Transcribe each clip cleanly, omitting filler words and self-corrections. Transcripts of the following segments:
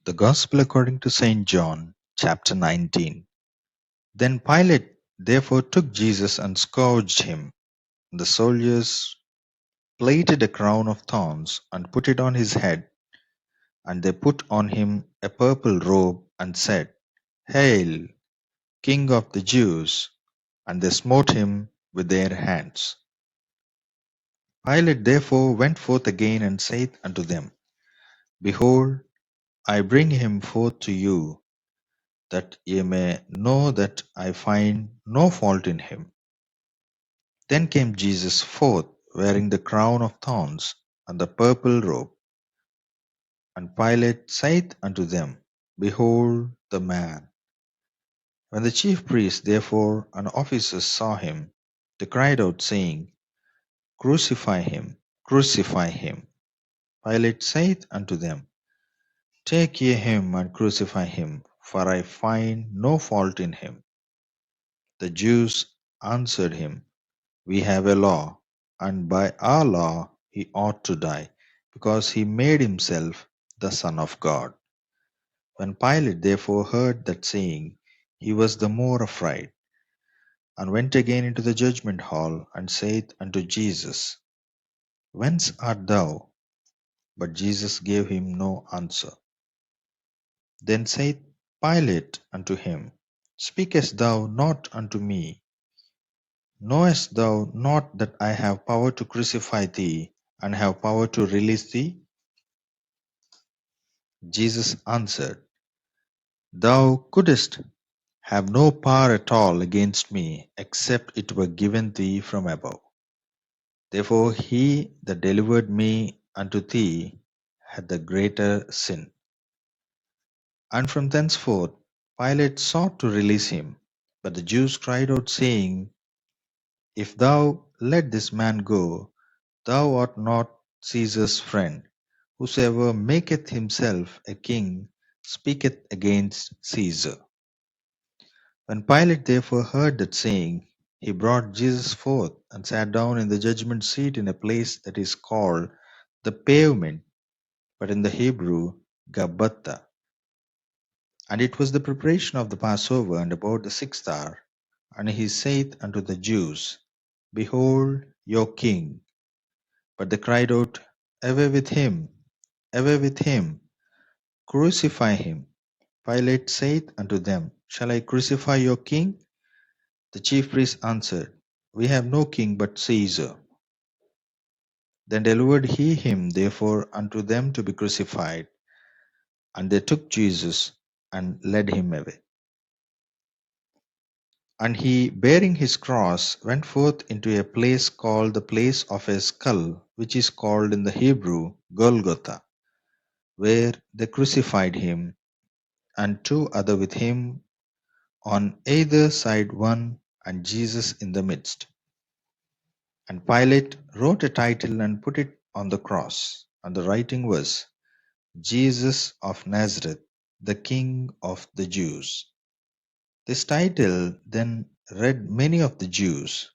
The Gospel according to St. John, chapter 19. Then Pilate therefore took Jesus and scourged him. The soldiers plaited a crown of thorns and put it on his head, and they put on him a purple robe and said, Hail, King of the Jews! And they smote him with their hands. Pilate therefore went forth again and saith unto them, Behold, I bring him forth to you, that ye may know that I find no fault in him. Then came Jesus forth, wearing the crown of thorns and the purple robe. And Pilate saith unto them, Behold the man. When the chief priests therefore and officers saw him, they cried out, saying, Crucify him, crucify him. Pilate saith unto them, Take ye him and crucify him, for I find no fault in him. The Jews answered him, We have a law, and by our law he ought to die, because he made himself the Son of God. When Pilate therefore heard that saying, he was the more afraid, and went again into the judgment hall, and saith unto Jesus, Whence art thou? But Jesus gave him no answer. Then saith Pilate unto him, Speakest thou not unto me? Knowest thou not that I have power to crucify thee, and have power to release thee? Jesus answered, Thou couldest have no power at all against me, except it were given thee from above. Therefore he that delivered me unto thee had the greater sin. And from thenceforth Pilate sought to release him. But the Jews cried out, saying, If thou let this man go, thou art not Caesar's friend. Whosoever maketh himself a king speaketh against Caesar. When Pilate therefore heard that saying, he brought Jesus forth, and sat down in the judgment seat in a place that is called the Pavement, but in the Hebrew Gabbatha. And it was the preparation of the Passover, and about the 6th hour. And he saith unto the Jews, Behold your king. But they cried out, Away with him, away with him, crucify him. Pilate saith unto them, Shall I crucify your king? The chief priests answered, We have no king but Caesar. Then delivered he him therefore unto them to be crucified. And they took Jesus and led him away. And he, bearing his cross, went forth into a place called the place of a skull, which is called in the Hebrew Golgotha, where they crucified him, and two other with him, on either side one, and Jesus in the midst. And Pilate wrote a title and put it on the cross, and the writing was, Jesus of Nazareth, the King of the Jews. This title then read many of the Jews,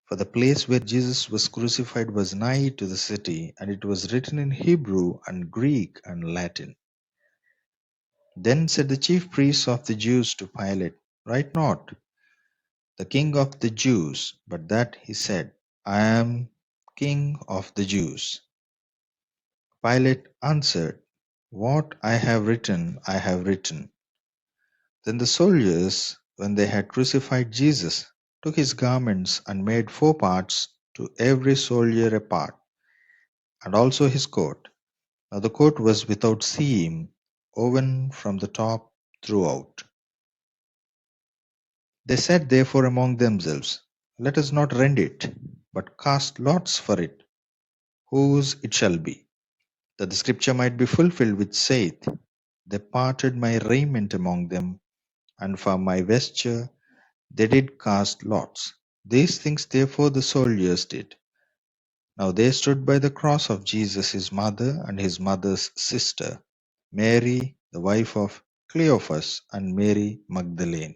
for the place where Jesus was crucified was nigh to the city, and it was written in Hebrew and Greek and Latin. Then said the chief priests of the Jews to Pilate, Write not, the King of the Jews, but that he said, I am King of the Jews. Pilate answered, What I have written, I have written. Then the soldiers, when they had crucified Jesus, took his garments and made four parts, to every soldier a part, and also his coat. Now the coat was without seam, woven from the top throughout. They said therefore among themselves, Let us not rend it, but cast lots for it, whose it shall be, that the scripture might be fulfilled which saith, They parted my raiment among them, and for my vesture they did cast lots. These things therefore the soldiers did. Now there stood by the cross of Jesus his mother and his mother's sister, Mary the wife of Cleophas, and Mary Magdalene.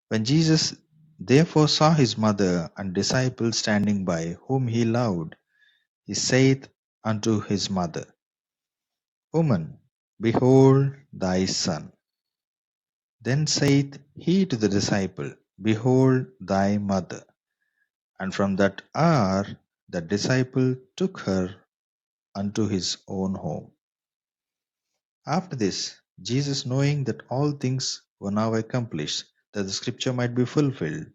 When Jesus therefore saw his mother and disciples standing by, whom he loved, he saith unto his mother, Woman, Behold thy son. Then saith he to the disciple, Behold thy mother. And from that hour the disciple took her unto his own home. After this, Jesus, knowing that all things were now accomplished, that the scripture might be fulfilled,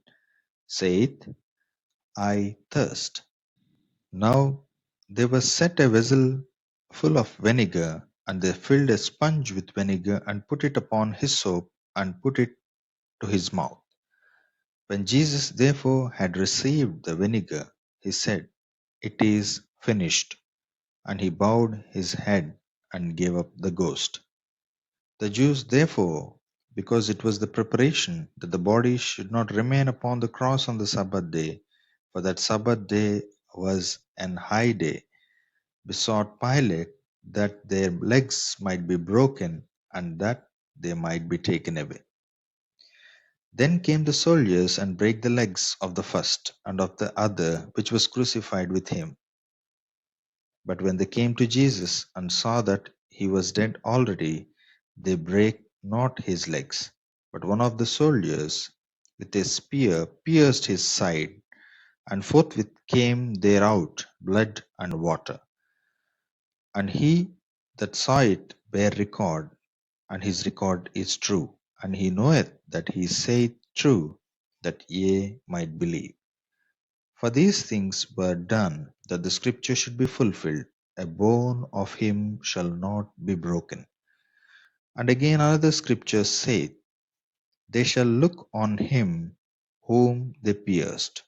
saith, I thirst. Now there was set a vessel full of vinegar, and they filled a sponge with vinegar, and put it upon hyssop, and put it to his mouth. When Jesus therefore had received the vinegar, he said, It is finished. And he bowed his head and gave up the ghost. The Jews therefore, because it was the preparation that the body should not remain upon the cross on the Sabbath day, for that Sabbath day was an high day, besought Pilate that their legs might be broken and that they might be taken away. Then came the soldiers and brake the legs of the first and of the other which was crucified with him. But when they came to Jesus and saw that he was dead already, they brake not his legs. But one of the soldiers with a spear pierced his side, and forthwith came there out blood and water. And he that saw it bare record, and his record is true. And he knoweth that he saith true, that ye might believe. For these things were done, that the scripture should be fulfilled, A bone of him shall not be broken. And again another scripture saith, They shall look on him whom they pierced.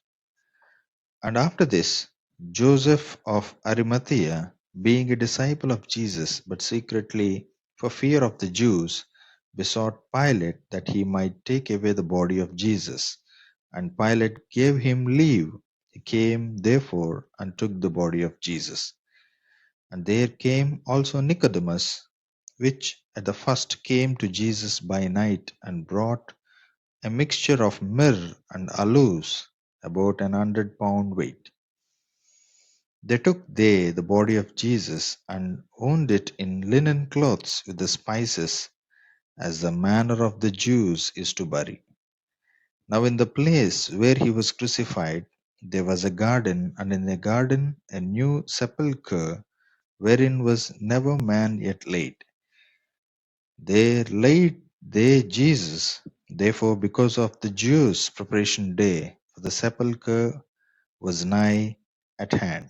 And after this, Joseph of Arimathea, being a disciple of Jesus, but secretly for fear of the Jews, besought Pilate that he might take away the body of Jesus. And Pilate gave him leave. He came therefore and took the body of Jesus. And there came also Nicodemus, which at the first came to Jesus by night, and brought a mixture of myrrh and aloes, about 100 pound weight. They took the body of Jesus, and wound it in linen clothes with the spices, as the manner of the Jews is to bury. Now in the place where he was crucified there was a garden, and in the garden a new sepulchre, wherein was never man yet laid. There laid they Jesus. Therefore, because of the Jews' preparation day, for the sepulchre was nigh at hand.